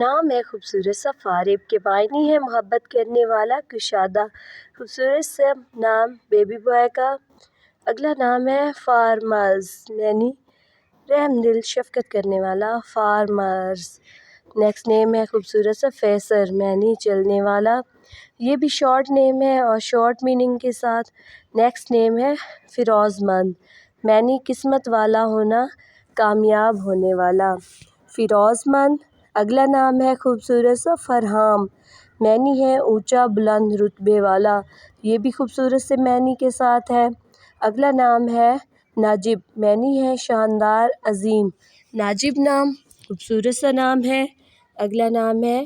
نام ہے خوبصورت سا فارب کے معنی ہے محبت کرنے والا کشادہ۔ خوبصورت سا نام بیبی بوائے کا۔ اگلا نام ہے فارمرز یعنی رحم دل شفقت کرنے والا فارمرز۔ نیکسٹ نیم ہے خوبصورت سا فیصر معنی چلنے والا۔ یہ بھی شارٹ نیم ہے اور شارٹ میننگ کے ساتھ۔ نیکسٹ نیم ہے فیروز مند معنی قسمت والا ہونا کامیاب ہونے والا فیروز مند۔ اگلا نام ہے خوبصورت سا فرہام معنی ہے اونچا بلند رتبے والا۔ یہ بھی خوبصورت سے معنی کے ساتھ ہے۔ اگلا نام ہے ناجب معنی ہے شاندار عظیم۔ ناجب نام خوبصورت سا نام ہے۔ اگلا نام ہے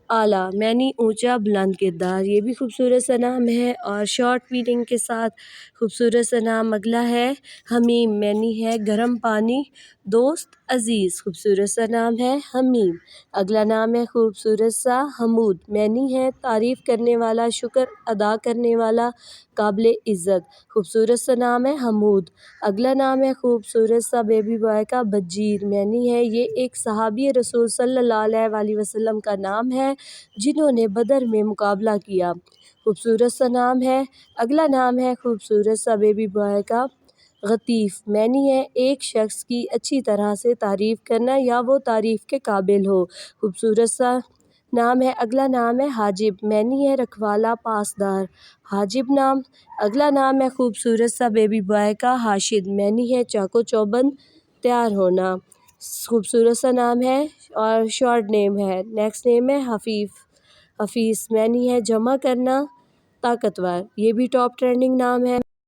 اعلیٰ معنی اونچا بلند کردار۔ یہ بھی خوبصورت سا نام ہے اور شارٹ میننگ کے ساتھ خوبصورت سا نام اگلا ہے حمیم معنی ہے گرم پانی دوست عزیز۔ خوبصورت سا نام ہے حمیم۔ اگلا نام ہے خوبصورت سا حمود معنی ہے تعریف کرنے والا شکر ادا کرنے والا قابل عزت۔ خوبصورت سا نام ہے حمود۔ اگلا نام ہے خوبصورت سا بیبی بوائے کا بجیر معنی ہے یہ ایک صحابی رسول صلی اللہ علیہ وسلم کا نام ہے جنہوں نے بدر میں مقابلہ کیا۔ خوبصورت سا نام ہے۔ اگلا نام ہے خوبصورت سا بیبی بوائے کا غطیف معنی ہے ایک شخص کی اچھی طرح سے تعریف کرنا یا وہ تعریف کے قابل ہو۔ خوبصورت سا نام ہے۔ اگلا نام ہے حاجب معنی ہے رکھوالا پاسدار حاجب نام۔ اگلا نام ہے خوبصورت سا بیبی بوائے کا حاشد معنی ہے چاق و چوبند تیار ہونا۔ خوبصورت سا نام ہے اور شارٹ نیم ہے۔ نیکسٹ نیم ہے حفیظ معنی ہے جمع کرنا طاقتور۔ یہ بھی ٹاپ ٹرینڈنگ نام ہے۔